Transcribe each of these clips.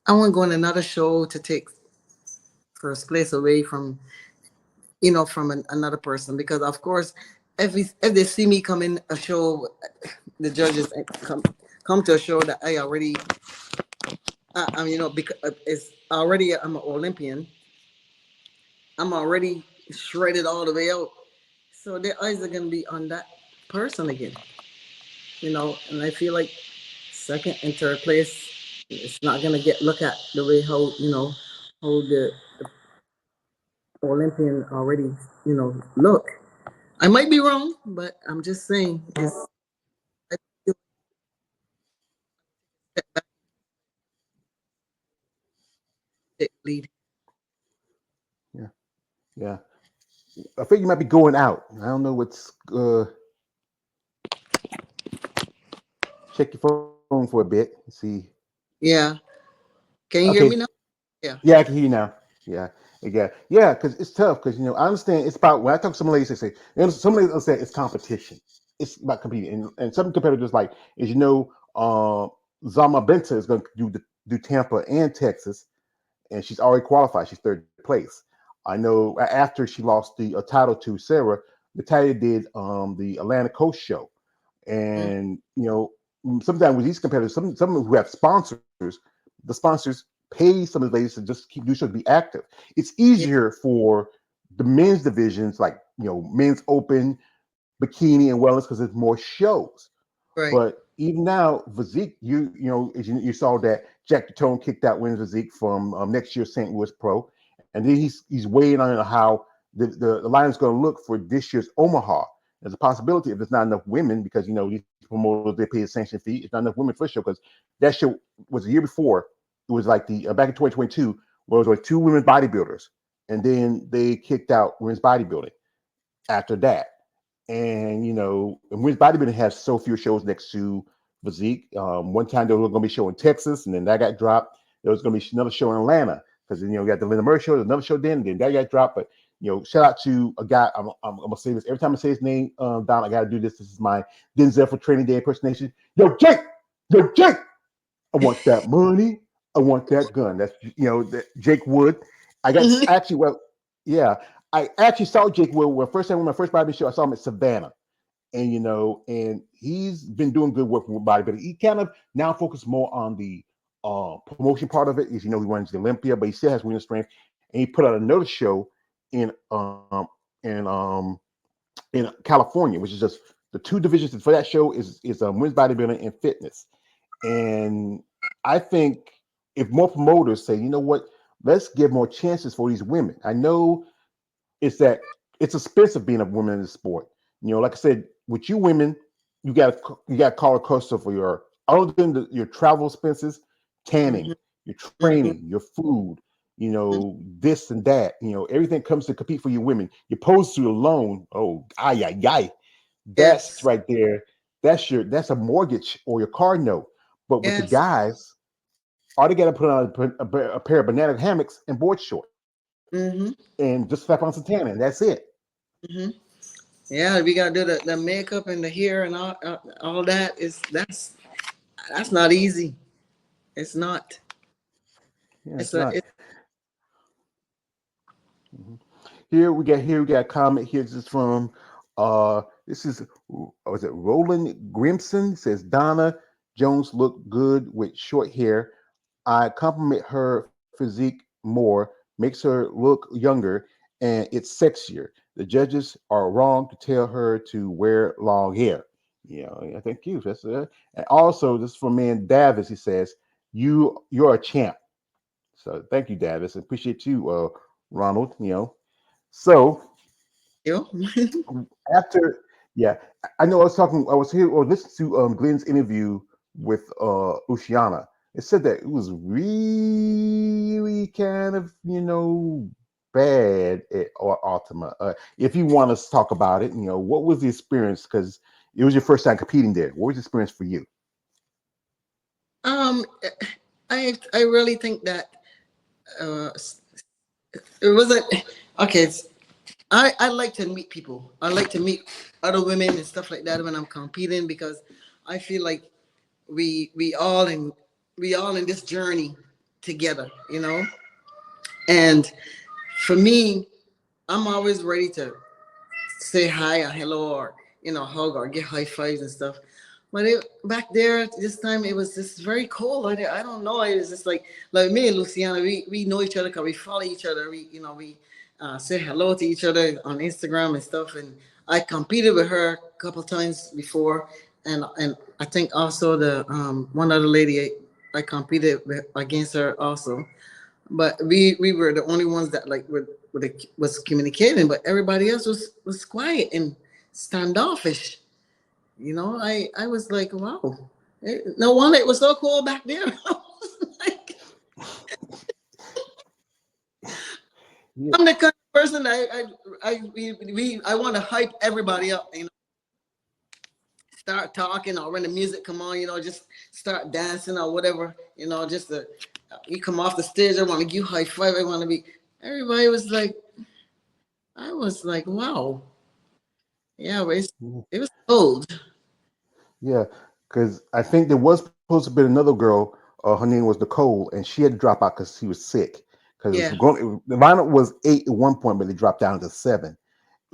I want to go on another show to take first place away from, from another person, because of course, if they see me come in a show, the judges come to a show that I already, because it's already I'm an Olympian. I'm already shredded all the way out, so their eyes are gonna be on that person again. And I feel like second and third place, it's not gonna get looked at the way how the Olympian already look. I might be wrong, but I'm just saying I feel like that lead. Yeah, yeah. I think you might be going out. I don't know what's. Check your phone for a bit. See. Yeah, can you Okay. hear me now? Yeah. Yeah, I can hear you now. Yeah. Yeah, yeah, because it's tough. Because I understand it's about when I talk to some ladies, they say some ladies will say it's competition. It's about competing, and some competitors like as Zama Benta is going to do Tampa and Texas, and she's already qualified. She's third place. I know after she lost the title to Sarah, Natalia did the Atlantic Coast show, Mm, and sometimes with these competitors, some who have sponsors, the sponsors pay some of the ladies to just keep do so to be active. It's yeah. easier for the men's divisions like men's open, bikini, and wellness because there's more shows. Right. But even now, physique, as you saw that Jack Tone kicked out women's physique from next year's St. Louis Pro, and then he's weighing on how the line is going to look for this year's Omaha. There's a possibility if there's not enough women, because these promoters they pay a sanction fee. It's not enough women for the show because that show was a year before. It was like the back in 2022, where it was like two women bodybuilders, and then they kicked out women's bodybuilding after that. And women's bodybuilding has so few shows next to physique. One time there was going to be a show in Texas, and then that got dropped. There was going to be another show in Atlanta because then you got the Linda Murray show, there's another show then that got dropped. But shout out to a guy. I'm gonna say this every time I say his name. Don, I got to do this. This is my Denzel for Training Day impersonation. Yo Jake, I want that money. I want that gun. That's that Jake Wood. I got Mhm. actually well, yeah. I actually saw Jake Wood when my first Bobby show. I saw him at Savannah, and he's been doing good work with bodybuilding. He kind of now focuses more on the promotion part of it. Is he runs the Olympia, but he still has winning strength. And he put out another show in in in California, which is just the two divisions for that show is women's bodybuilding and fitness. And I think if more promoters say, you know what, let's give more chances for these women. I know that it's expensive being a woman in the sport. Like I said, with you women, you got to call a cost for your other than your travel expenses, tanning, Mhm. your Mhm. training, your food, this and that. Everything comes to compete for you women. You're opposed to alone. Oh, ay, ay, ay. That's Yes. right there. That's a mortgage or your car note. But with the Yes. guys, all they got to put on a pair of banana hammocks and board shorts Mhm. and just slap on some tanning. That's it. Mhm. Yeah, we gotta do the makeup and the hair and all that. That's not easy. It's not. Yeah, It's it's a not. it's Mhm. Here we got a comment here. This is from this is was it Roland Grimson says Donna Jones looked good with short hair. I compliment her physique more, makes her look younger, and it's sexier. The judges are wrong to tell her to wear long hair. I thank you. And also this is from man Davis. He says you're a champ. So thank you, Davis. I appreciate you, Ronald. So you. after, yeah, I know I was here or listened to Glenn's interview with Luciana. It said that it was really kind of, bad at Ultima. If you want to talk about it, what was the experience? Because it was your first time competing there. What was the experience for you? um, I really think that uh, it wasn't okay. I like to meet people. I like to meet other women and stuff like that when I'm competing, because I feel like we we all in we all in this journey together, And for me, I'm always ready to say hi or hello or hug or get high fives and stuff. But back there this time it was just very cold. I don't know. It was just like me and Luciana. We know each other because we follow each other. We say hello to each other on Instagram and stuff. And I competed with her a couple times before, and I think also the one other lady I competed against her also. But we were the only ones that was communicating, but everybody else was quiet and standoffish. I was like, wow, no wonder it was so cool back there. Like, Yeah. I'm the kind of person I want to hype everybody up. Start talking or when the music come on, just start dancing or whatever. Just you come off the stage. I want to give you high five. I want to be. Everybody was like, I was like, wow. Yeah, but it was cold. Yeah, because I think there was supposed to be another girl. Her name was Nicole, and she had to drop out because she was sick. Because Yeah. the lineup was 8 at one point, but they dropped down to 7.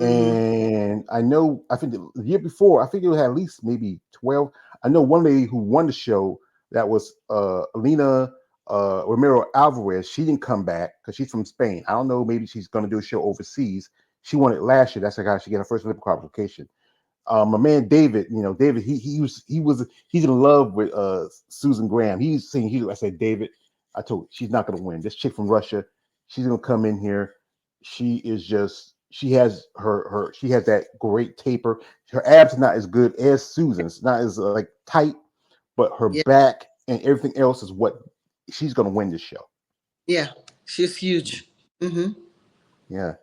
Mm-hmm. And I know, I think the year before, I think it had at least maybe 12. I know one lady who won the show that was Alina Romero Alvarez. She didn't come back because she's from Spain. I don't know, maybe she's going to do a show overseas. She won it last year. That's like how she got her first Olympic qualification. My man David, David, he's in love with Susan Graham. He's saying I said, David, I told you, she's not gonna win. This chick from Russia, she's gonna come in here. She is just she has that great taper. Her abs are not as good as Susan's, not as like tight, but her Yeah. back and everything else is what she's gonna win this show. Yeah. She's huge. Mm-hmm. Yeah.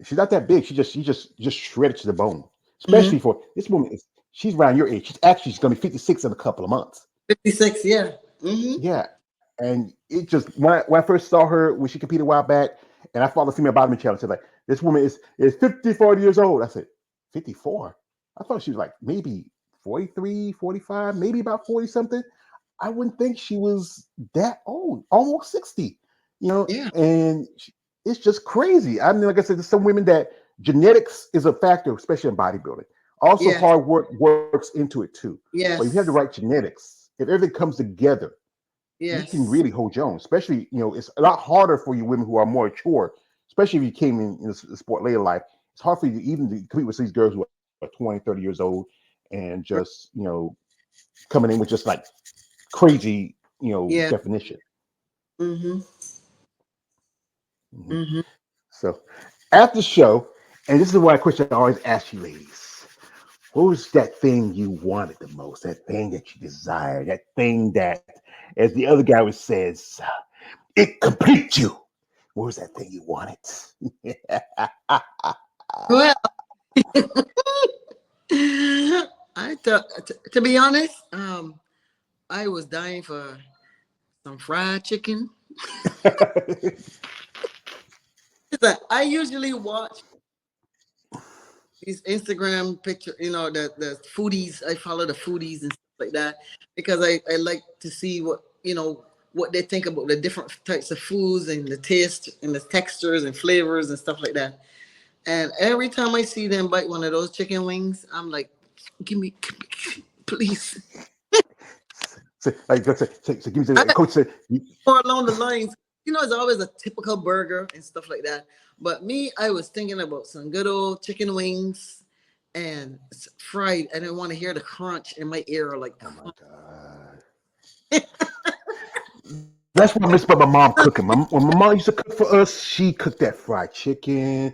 She's not that big. She just shredded to the bone. Mm-hmm. Especially for this woman is she's around your age. She's gonna be 56 in a couple of months. 56. Yeah. Mm-hmm. Yeah. And it just when I first saw her when she competed a while back, and I followed the female bottom challenge, said like this woman is 54 years old. I said, 54? I thought she was like maybe 43, 45, maybe about 40 something. I wouldn't think she was that old, almost 60, Yeah. and it's just crazy. I mean, like I said, there's some women that genetics is a factor, especially in bodybuilding. Also, Yes. hard work works into it too. But if you have the right Yes. genetics, if everything comes together, you can Yes. really hold your own. Especially, it's a lot harder for you women who are more mature, especially if you came in the sport later life. It's hard for you to even to compete with these girls who are 20, 30 years old and just, coming in with just like crazy, Yeah. definition. Mm-hmm. Mhm. Mm-hmm. So at the show, and this is one question I always ask you ladies. What was that thing you wanted the most? That thing that you desired? That thing that, as the other guy was says, it completes you. What was that thing you wanted? Well, I thought, to be honest, I was dying for some fried chicken. Listen, I usually watch these Instagram picture, the foodies. I follow the foodies and stuff like that because I like to see what they think about the different types of foods and the taste and the textures and flavors and stuff like that. And every time I see them bite one of those chicken wings, I'm like, give me, please. So give me I coach said, more along the lines, it's always a typical burger and stuff like that. But me, I was thinking about some good old chicken wings and fried. I didn't want to hear the crunch in my ear, like oh my crunch. god. That's what I miss about my mom cooking. When my mom used to cook for us, she cooked that fried chicken.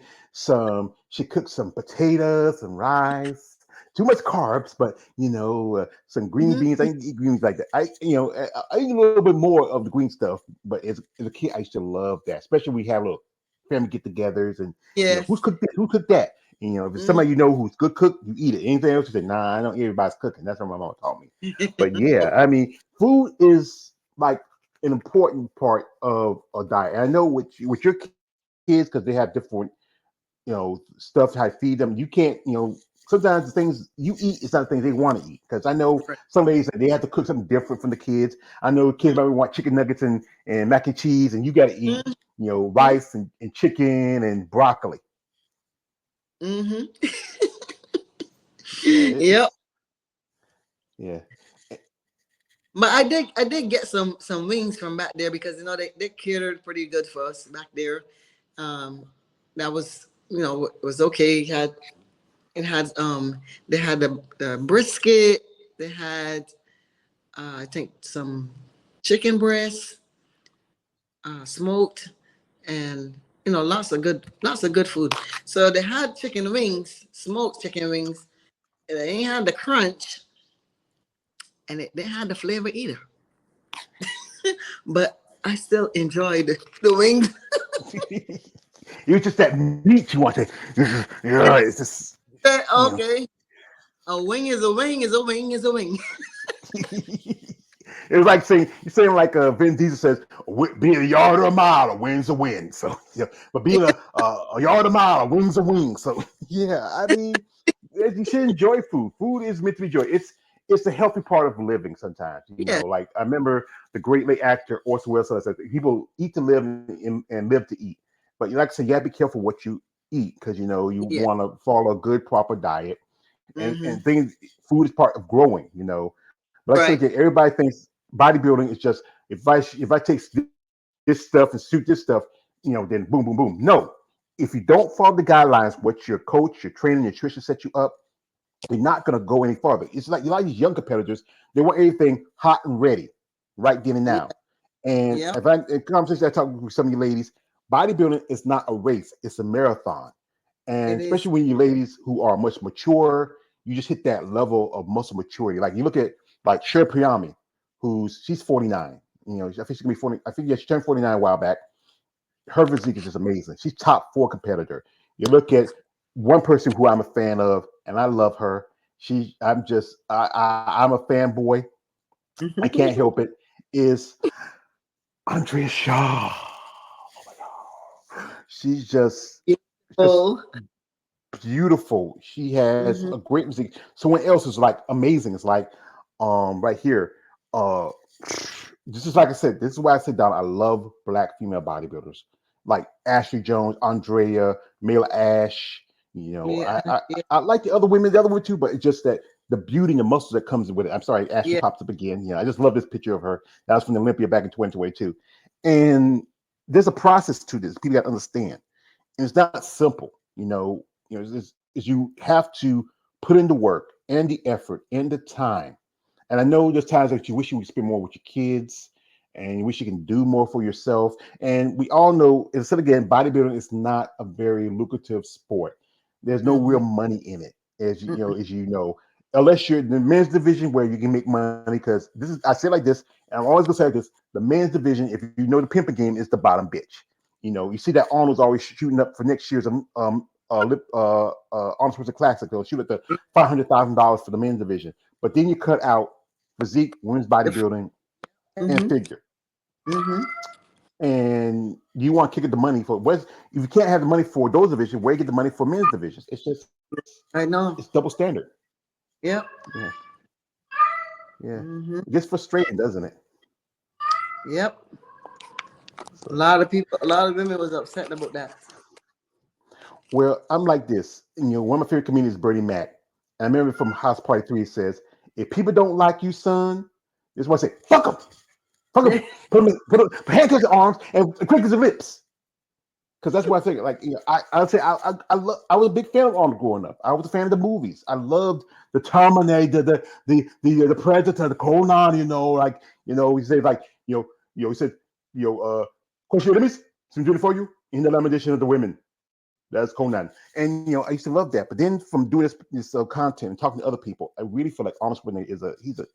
She cooked some potatoes, some rice. Too much carbs, but some green Mhm. beans. I can eat green beans like that. I eat a little bit more of the green stuff, but as a kid, I used to love that. Especially when we have little family get-togethers, and who's Yes. cooked this, who cooked that. And, if it's Mhm. somebody who's good cook, you eat it. Anything else, you say, nah, I don't eat everybody's cooking. That's what my mom taught me. But yeah, I mean, food is like an important part of a diet. And I know with your kids because they have different stuff how to feed them. You can't sometimes the things you eat is not the things they want to eat. Because I know Right. some ladies they have to cook something different from the kids. I know kids might want chicken nuggets and mac and cheese, and you got to eat, Mm-hmm. rice and chicken and broccoli. Mm-hmm. Yeah, Yep. it's yeah. But I did get some wings from back there because they catered pretty good for us back there. Um, that was it was okay. It had they had the brisket. They had I think some chicken breast, smoked, and lots of good food. So they had chicken wings, smoked chicken wings. And they ain't had the crunch, and they had the flavor either. But I still enjoyed the wings. It was just that meat you want to. Yeah, it's just you Okay, a wing is a wing is a wing is a wing. it was like saying you're saying like Vin Diesel says, being a yard or a mile, a win's a win. So yeah, but being a yard or a mile, a win's a wing. So yeah, I mean, you should enjoy food. Food is meant to be enjoyed. It's a healthy part of living. Sometimes Yeah, like I remember the great late actor Orson Welles said, people eat to live and live to eat. But like I said, you gotta be careful what you eat because you yeah. want to follow a good proper diet and Mm-hmm. things. Food is part of growing. But like I said again, Right. everybody thinks bodybuilding is just if I take this stuff and shoot this stuff, then boom, boom, boom. No, if you don't follow the guidelines, what your coach, your trainer, nutrition set you up, you're not going to go any farther. It's like a lot of these young competitors, they want everything hot and ready, right then and Yeah. now. And Yeah. if I in conversation I talk with some of you ladies, bodybuilding is not a race; it's a marathon. And It is. especially when you ladies who are much mature, you just hit that level of muscle maturity. Like you look at like Sher Priyami, she's 49. I think she's gonna be 40. I think yeah, she turned 49 a while back. Her physique is just amazing. She's top four competitor. You look at one person who I'm a fan of, and I love her. I'm a fanboy. I can't help it. Is Andrea Shaw. Oh my God. She's just Beautiful. beautiful. She has a Mm-hmm. great music. Someone else is like amazing. It's like right here. Uh this is like I said, this is why I sit down. I love black female bodybuilders. Like Ashley Jones, Andrea, Mila Ash. Yeah. Yeah. I like the other women too, but it's just that the beauty and the muscles that comes with it. I'm sorry, Ashley Yeah. pops up again. I just love this picture of her. That was from the Olympia back in 2022. And there's a process to this. People got to understand. And it's not simple. Is you have to put in the work and the effort and the time. And I know there's times that you wish you would spend more with your kids and you wish you can do more for yourself. And we all know, instead again, bodybuilding is not a very lucrative sport. There's no Mm-hmm. real money in it, Mm-hmm. as unless you're in the men's division where you can make money. Because I say it like this, and I'm always gonna say like this: the men's division, if you know the pimping game, is the bottom bitch. You see that Arnold's always shooting up for next year's Arnold Schwarzenegger Classic. They'll shoot at the $500,000 for the men's division, but then you cut out physique, women's bodybuilding, and Mm-hmm. figure. Mm-hmm. And you want to kick at the money for what? If you can't have the money for those divisions, where you get the money for men's divisions? It's I double know. standard. Yep. Yeah, yeah. Mm-hmm. It gets frustrating, doesn't it? Yep. A So, lot of people, a lot of women was upset about that. well, I'm like this. One of my favorite comedians is Bernie Mac. And I remember from House Party 3, it says, if people don't like you, son, this is what I say, fuck them. Fuck them. Put handcuffs your arms and quick his lips. Because that's what I think. Like, I'd say I was a big fan of Arnold growing up. I was a fan of the movies. I loved the Terminator, the Predator, the Conan. He said like, he said, question, let me some duty for you in the lamentation of the women. That's Conan, and I used to love that. But then from doing this content and talking to other people, I really feel like Arnold Schwarzenegger he's a.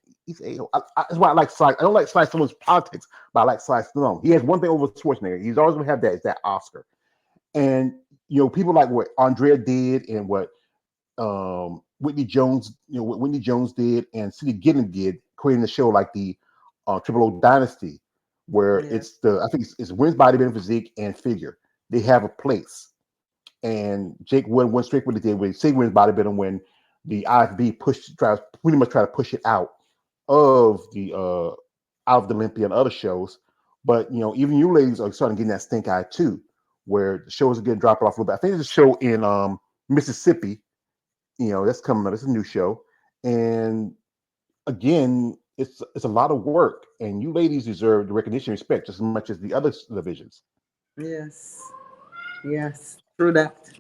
That's why I like Sly. I don't like Sly Stallone's politics, but I like Sly Stallone. He has one thing over Schwarzenegger. He's always gonna have that is that Oscar. And people like what Andrea did and what Whitney Jones, what Whitney Jones did and City Gideon did, creating a show like the Triple O Dynasty, where Yeah. I think it's women's bodybuilding, physique, and figure. They have a place. And Jake Wood went straight with it did with Sig women's bodybuilding when the IFB pretty much try to push it of the out of the Olympia and other shows. But even you ladies are starting getting that stink eye too, where the shows are getting dropped off a little bit. I think there's a show in Mississippi. That's coming up. It's a new show, and again, it's a lot of work, and you ladies deserve the recognition and respect just as much as the other divisions. Yes. Yes. True that.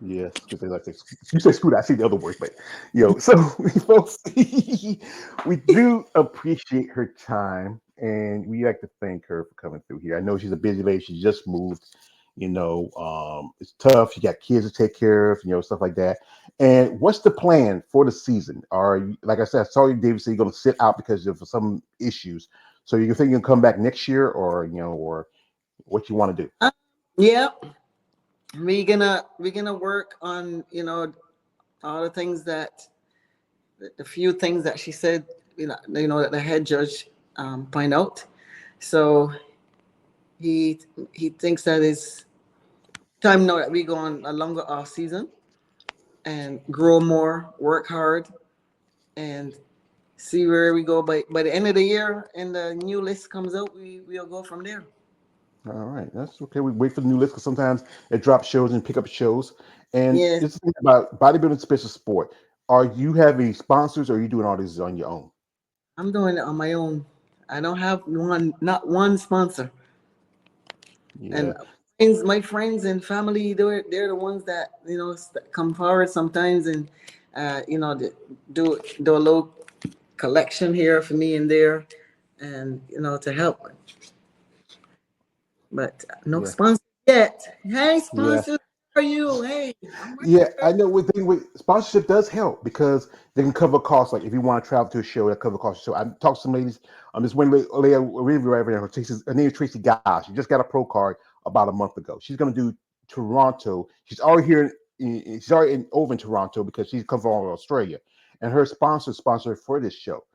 Yes, because they like to, you say screw that. I see the other words, but so folks, we do appreciate her time, and we like to thank her for coming through here. I know she's a busy lady. She just moved. It's tough. You got kids to take care of, stuff like that. And what's the plan for the season? Are you, like I said, I saw you, David, say you're going to sit out because of some issues. So you think you can come back next year, or what you want to do? Yeah. We're gonna work on all the things that the few things that she said, that the head judge point out. So he he thinks that it's time now that we go on a longer off season and grow more, work hard, and see where we go by the end of the year. And the new list comes out, we'll go from there. All right, that's okay. We wait for the new list because sometimes it drops shows and pick up shows. And Yeah, this is the thing about bodybuilding special sport. Are you having sponsors, or are you doing all this on your own? I'm doing it on my own. I don't have not one sponsor. Yeah, And my friends and family, they're the ones that come forward sometimes and do a little collection here for me and there, and to help. But no yeah, sponsor yet. Hey, yeah. sponsor, how are you? Hey, I'm right Yeah, here. I know. One thing with sponsorship does help because they can cover costs. Like if you want to travel to a show, they cover costs. So I talked to some ladies. This one lady, really right now. Her name is Tracy Gosh. She just got a pro card about a month ago. She's going to do Toronto. She's already here. She's already over in Toronto because she's come from Australia, and her sponsor for this show.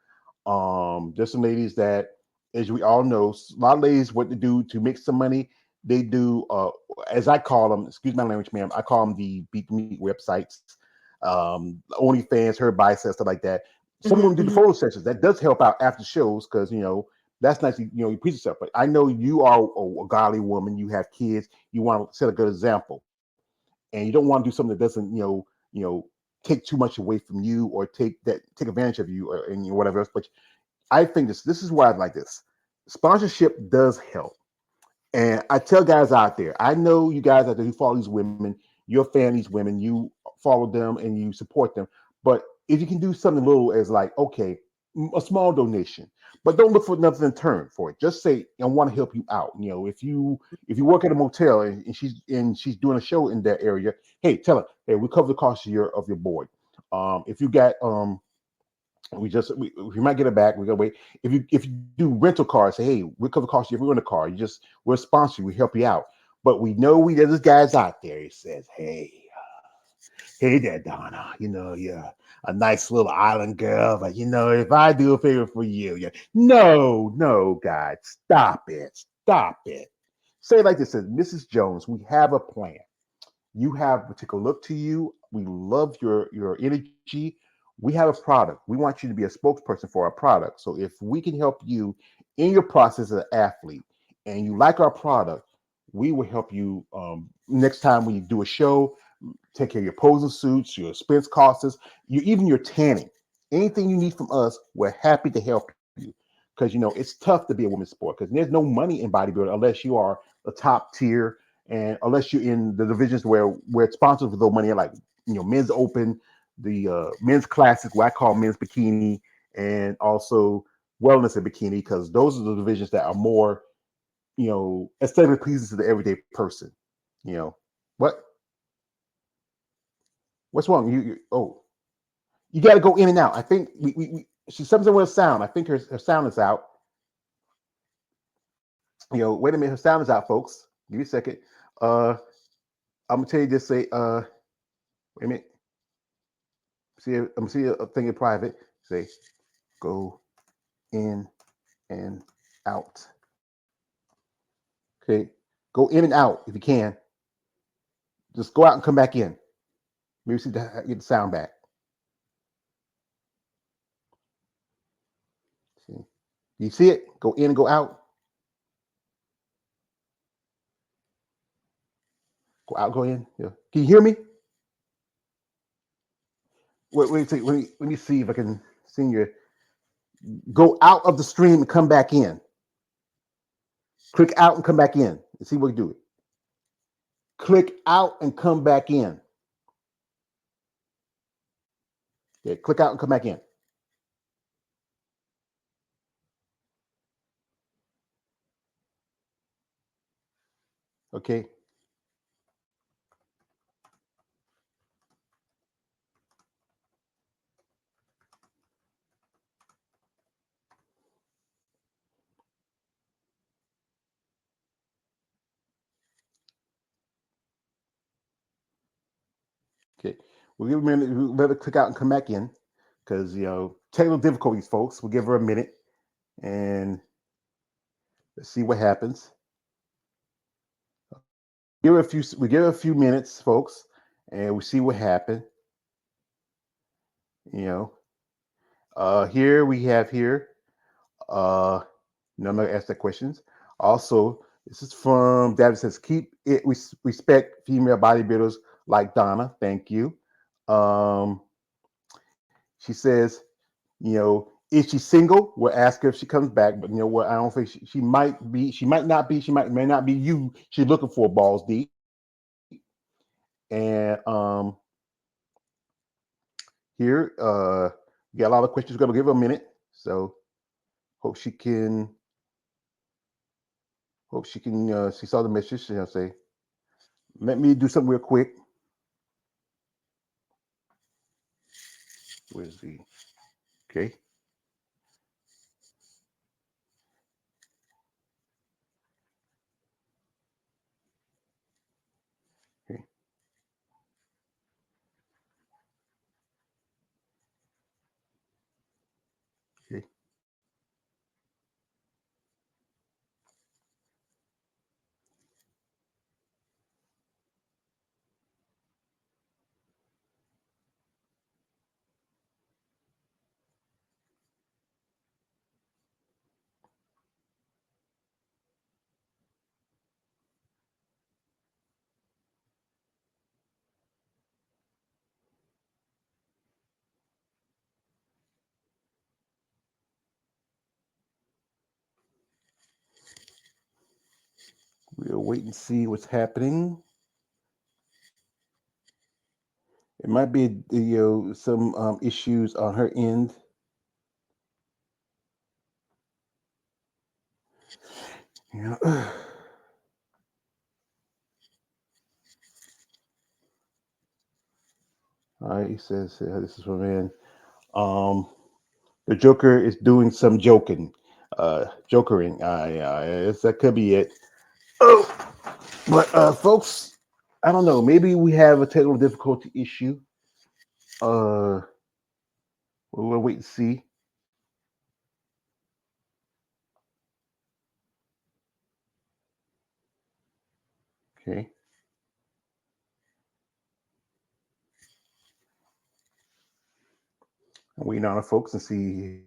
There's some ladies that, as we all know, a lot of ladies what to do to make some money. They do, as I call them, excuse my language, ma'am. I call them the beat meat websites, OnlyFans, her biceps, stuff like that. Some of them do the Mhm. photo sessions. That does help out after shows because that's nice. You preach yourself, but I know you are a godly woman. You have kids. You want to set a good example, and you don't want to do something that doesn't, take too much away from you or take advantage of you or and whatever else. But I think this is why I like this. Sponsorship does help. And I tell guys out there, I know you guys out there who follow these women, you're a fan of these women, you follow them and you support them. But if you can do something little as like, okay, a small donation, but don't look for nothing in turn for it. Just say, I want to help you out. If you work at a motel and she's doing a show in that area, hey, tell her, hey, we cover the cost of your board. If you got we might get it back. We gotta wait. If you do rental cars, say, hey, we cover cost you if we rent a car. We're a sponsor. We help you out. But we know there's guys out there. He says, hey there, Donna. You're a nice little island girl, but if I do a favor for you, yeah, no, God, stop it. Say it like this: says Mrs. Jones, we have a plan. You have to take a look to you. We love your energy. We have a product. We want you to be a spokesperson for our product. So if we can help you in your process as an athlete and you like our product, we will help you next time when you do a show, take care of your posing suits, your expense costs, even your tanning. Anything you need from us, we're happy to help you. Because it's tough to be a women's sport because there's no money in bodybuilding unless you are the top tier and unless you're in the divisions where it's sponsored with those money, like men's open, the men's classic, what I call men's bikini, and also wellness and bikini, because those are the divisions that are more aesthetically pleasing to the everyday person. What what's wrong? You got to go in and out. I think she's something with her sound. I think her sound is out. Wait a minute, her sound is out, folks. Give me a second. uh I'm gonna tell you, just say wait a minute. I'm gonna see a thing in private. Say, go in and out. Okay, go in and out if you can. Just go out and come back in. Maybe see get the sound back. See, you see it? Go in and go out. Go out, go in. Yeah. Can you hear me? Let me see if I can see you. Go out of the stream and come back in. Click out and come back in. And see what we do it. Click out and come back in. Yeah, click out and come back in. Okay. Okay. We'll give a minute. We'll let it click out and come back in because, technical difficulties, folks. We'll give her a minute and let's see what happens. We give her a few minutes, folks, and we see what happened. Here we have here. I'm gonna ask that questions. Also, this is from David says, keep it respect female bodybuilders like Donna. Thank you. She says, is she single? We'll ask her if she comes back, but you know what? I don't think she might be. She might not be. She may not be you. She's looking for balls deep. And here, we got a lot of questions. We're gonna give her a minute. So hope she can. Hope she can. She saw the message. She'll say, "Let me do something real quick." Where's the? Okay. Okay. Okay. We'll wait and see what's happening. It might be some issues on her end. Yeah. All right. He says this is from man. The Joker is doing some joking, jokering. That could be it. Oh, but folks, I don't know. Maybe we have a technical difficulty issue. We'll wait and see. Okay. I'm waiting on our folks and see.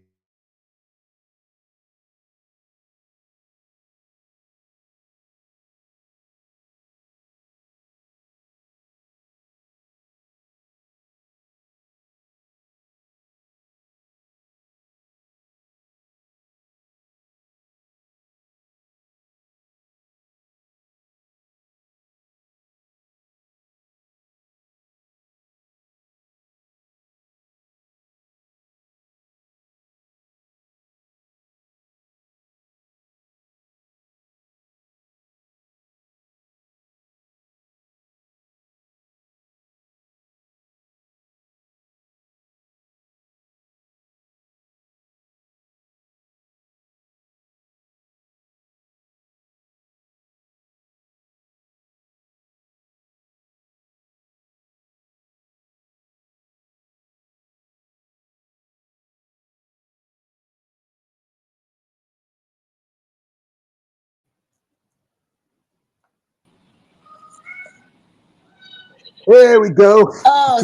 There we go. Oh,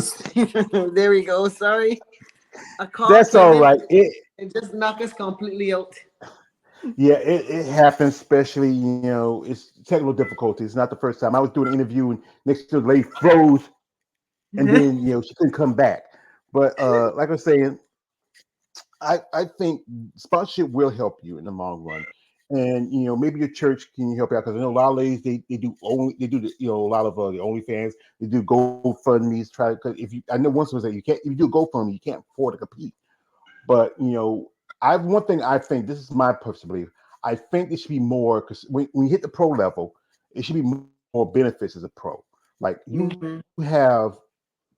there we go. Sorry, a call That's came all in. right. It just knocked us completely out. Yeah, it happens, especially, it's technical difficulties. It's not the first time. I was doing an interview and next to the lady froze, and then she couldn't come back. But like I was saying, I think sponsorship will help you in the long run. And maybe your church can help you out, because I know a lot of ladies, they do a lot of the OnlyFans, they do GoFundMe's, try, because if you, I know once was that you can't, if you do GoFundMe, you can't afford to compete. But I one thing I think, this is my personal belief. I think there should be more, because when you hit the pro level, it should be more benefits as a pro. Like, you Hmm. have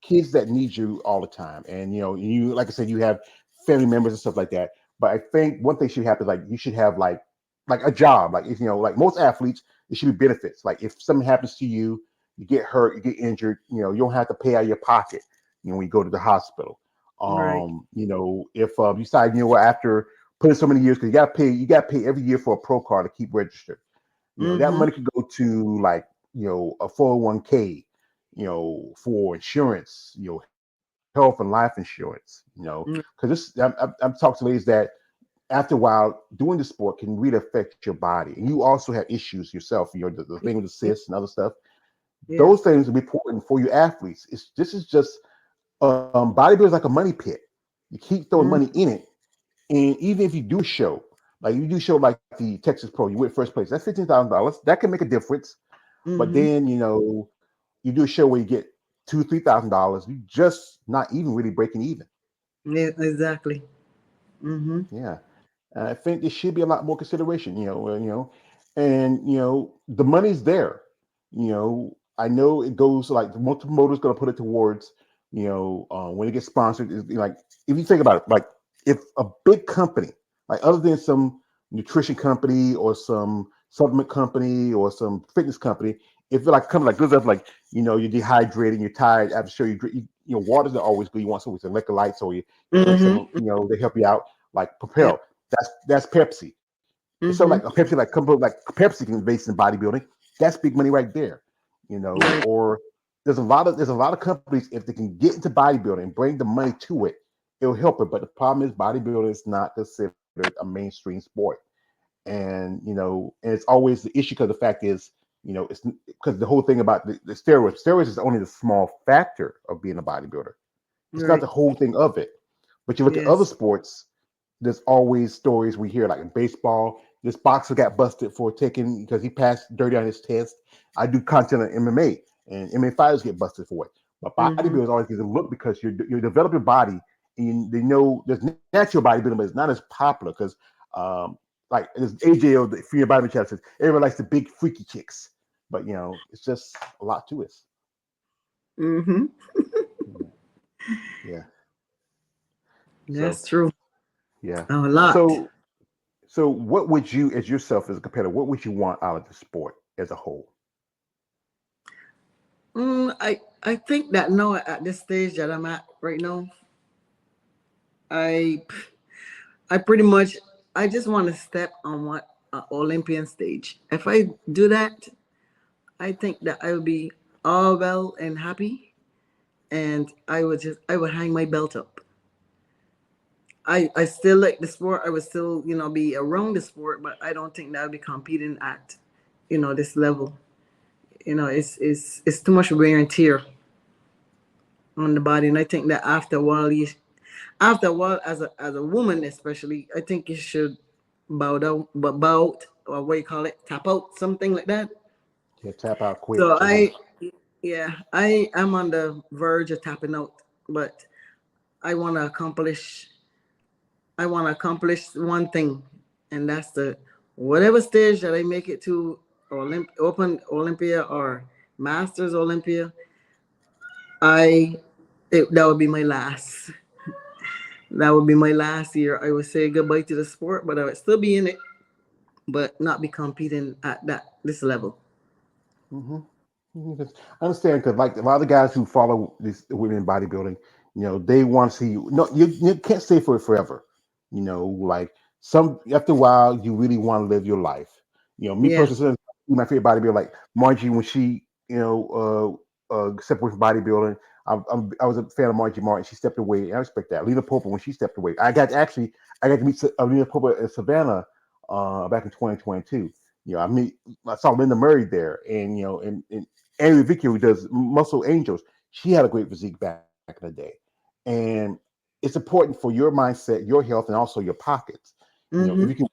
kids that need you all the time, and you, like I said, you have family members and stuff like that. But I think one thing should happen, like, you should have like a job, like, if like most athletes, it should be benefits. Like, if something happens to you, you get hurt, you get injured, you don't have to pay out of your pocket when you go to the hospital. Right. If you decide, what, after putting so many years, because you got to pay every year for a pro card to keep registered. That Hmm. money could go to, like, a 401k, for insurance, health and life insurance, because this, I'm talking to ladies that after a while doing the sport can really affect your body, and you also have issues yourself, the thing with the cysts and other stuff. Yeah. Those things are important for you athletes. This is just, bodybuilding is like a money pit. You keep throwing money Mm-hmm. in it, and even if you do a show, like you do a show like the Texas Pro, you win first place. That's $15,000. That can make a difference. But Mm-hmm. then you do a show where you get $2,000, $3,000. You just not even really breaking even. Yeah, exactly. Mm-hmm. Yeah. And I think there should be a lot more consideration, and the money's there. I know it goes, like, the multi promoter's going to put it towards, when it gets sponsored. Is like, if you think about it, like, if a big company, like, other than some nutrition company or some supplement company or some fitness company, if you're like a company like this, like, you're dehydrated, you're tired after show, water's not always good. You want some with electrolytes, or you like some, Mm-hmm. they help you out, like Yeah. Propel. That's Pepsi. It's so, like Mm-hmm. a Pepsi, like company like Pepsi can invest in bodybuilding. That's big money right there. Right. Or there's a lot of companies, if they can get into bodybuilding and bring the money to it, it'll help it. But the problem is, bodybuilding is not considered a mainstream sport, and it's always the issue, because the fact is, it's because the whole thing about the steroids is only the small factor of being a bodybuilder. It's not Right. the whole thing of it. But you look at other Yes. sports, there's always stories we hear, like in baseball. This boxer got busted for taking, because he passed dirty on his test. I do content on MMA, and MMA fighters get busted for it. But Mm-hmm. bodybuilders always get a look, because you're developing body, and they know there's natural bodybuilding, but it's not as popular, because, um, like, there's AJO, the Free Your Body Challenge, says everyone likes the big freaky chicks, but it's just a lot to it. Mm-hmm. Yeah. Yeah. So That's true. yeah. A lot. So what would you, as yourself as a competitor, what would you want out of the sport as a whole? I think that now at this stage that I'm at right now, I I pretty much I just want to step on what Olympian stage. If I do that, I think that I would be all well and happy, and I would hang my belt up. I still like the sport. I would still be around the sport, but I don't think that I would be competing at this level. It's too much wear and tear on the body, and I think that after a while, as a woman especially, I think you should bow down, but bow out, or what you call it, tap out, something like that. Yeah, tap out, quit, So change. yeah, I am on the verge of tapping out, but I want to accomplish, one thing, and that's the whatever stage that I make it to, Open Olympia or Masters Olympia, that would be my last. That would be my last year. I would say goodbye to the sport, but I would still be in it, but not be competing at this level. Hmm. I understand, because, like, a lot of the guys who follow these women in bodybuilding, they want to see you. No, you can't stay for it forever. Like, some, after a while, you really want to live your life. Me Yeah. personally, my favorite bodybuilder, like Margie, when she, separate from bodybuilding. I was a fan of Margie Martin. She stepped away. I respect that. Lena Pope, when she stepped away, I got to meet Lena Pope at Savannah back in 2022. I saw Linda Murray there, and and Amy Vicky, who does Muscle Angels. She had a great physique back in the day, and it's important for your mindset, your health, and also your pockets. If Mm-hmm. you can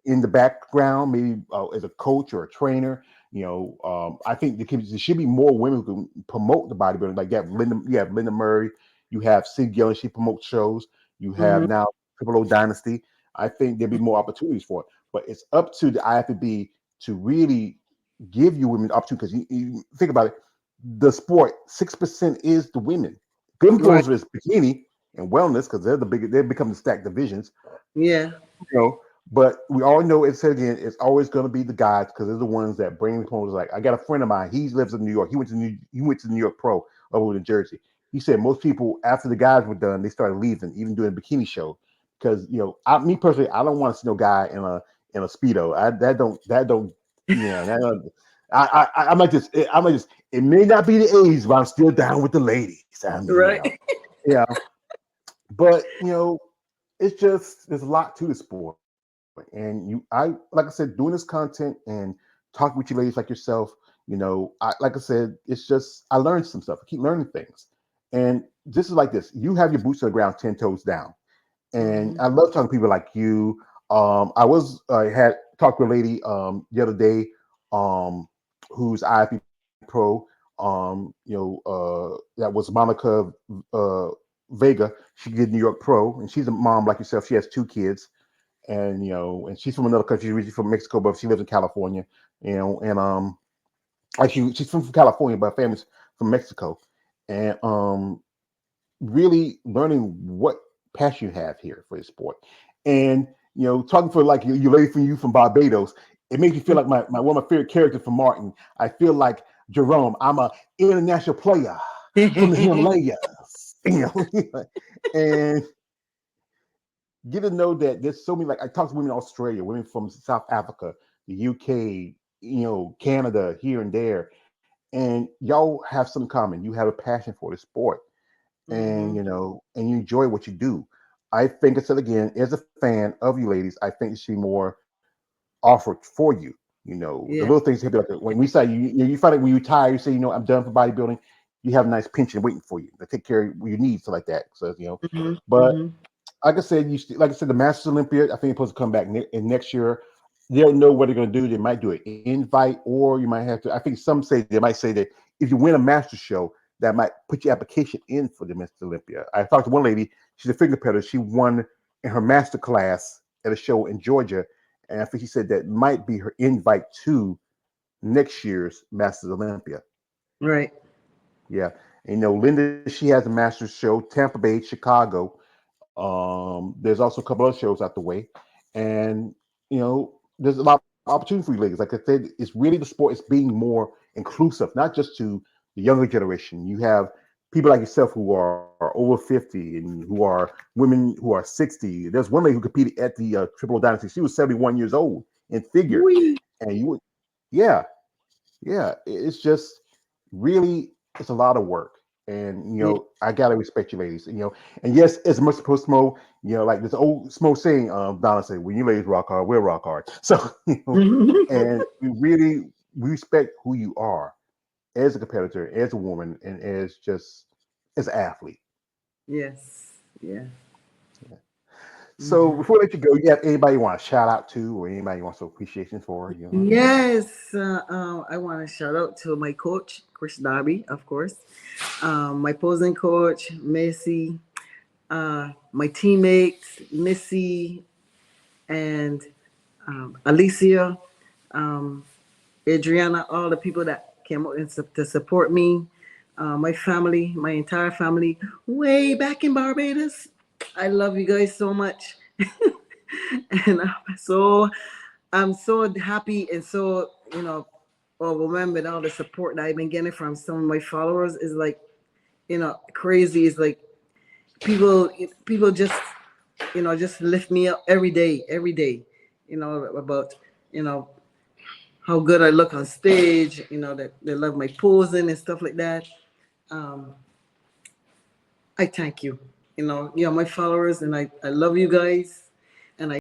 in the background, maybe as a coach or a trainer. I think there should be more women who can promote the bodybuilding. Like you have Linda Murray, you have Sid Gillen, she promotes shows. You have Mm-hmm. now Triple O Dynasty. I think there'd be more opportunities for it, but it's up to the IFBB to really give you women opportunity. Because you think about it, the sport 6% is the women. Good Right. influence is bikini and wellness because they become the stacked divisions. Yeah. you know. But we all know it's again, it's always going to be the guys because they're the ones that bring the opponents. Like I got a friend of mine, he lives in New York. He went to New York Pro over in Jersey. He said most people after the guys were done, they started leaving, even doing bikini show because me personally, I don't want to see no guy in a speedo. That don't yeah that don't, I'm like this. I'm like this. It may not be the age, but I'm still down with the ladies. I mean, Right. yeah. But it's just there's a lot to the sport, and I like I said, doing this content and talking with you ladies like yourself. Like I said, it's just I learned some stuff. I keep learning things, and this is like this. You have your boots on the ground, 10 toes down, and Mm-hmm. I love talking to people like you. I had talked to a lady the other day, who's IFB Pro. That was Monica uh, Vega. She did New York Pro, and she's a mom like yourself. She has 2 kids, and she's from another country. She's originally from Mexico, but she lives in California. And actually, she's from California, but her family's from Mexico, and really learning what passion you have here for this sport, and talking for like you lady from Barbados. It makes me feel like my one of my favorite characters from Martin. I feel like Jerome. I'm a international player from the Himalayas, and get to know that there's so many. Like I talk to women in Australia, women from South Africa, the UK, Canada, here and there, and y'all have some in common. You have a passion for the sport, and Mm-hmm. and you enjoy what you do. I think I said again, as a fan of you ladies, I think she more offered for you. The little Yeah. things happen. Like when we say you find it when you retire, you say, I'm done for bodybuilding. You have a nice pension waiting for you to take care of your needs, stuff like that. So Mm-hmm. but Mm-hmm. like I said, like I said, the Masters Olympia, I think it's supposed to come back in next year. They don't know what they're going to do. They might do an invite, or you might have to. I think some say they might say that if you win a Master show, that might put your application in for the Masters Olympia. I talked to one lady. She's a figure competitor. She won in her master class at a show in Georgia, and I think she said that might be her invite to next year's Masters Olympia. Right. Yeah, and Linda, she has a Masters show, Tampa Bay, Chicago. There's also a couple other shows out the way, and there's a lot of opportunity for you ladies. Like I said, it's really the sport is being more inclusive, not just to the younger generation. You have people like yourself who are over 50 and who are women who are 60. There's one lady who competed at the Triple O Dynasty. She was 71 years old in figure, We. and you would, yeah, yeah, it's just really it's a lot of work. And Yeah. I gotta respect you ladies. And yes, as much as Smo, like this old Smo saying, Donna said, when you ladies rock hard, we'll rock hard. So, and we respect who you are as a competitor, as a woman, and as an athlete. Yes. Yeah. So Mm-hmm. before I let you go, you have anybody you want to shout out to or anybody you want some appreciation for? Yes. I want to shout out to my coach, Chris Darby, of course. My posing coach, Missy. My teammates, Missy and Alicia, um, Adriana, all the people that came out to support me, my family, my entire family, way back in Barbados. I love you guys so much, and I'm so happy and so overwhelmed with all the support that I've been getting from some of my followers. Is like crazy. It's like people just lift me up every day, about you know how good I look on stage, that they love my posing and stuff like that. um, I thank you. You know, you're my followers, and I love you guys.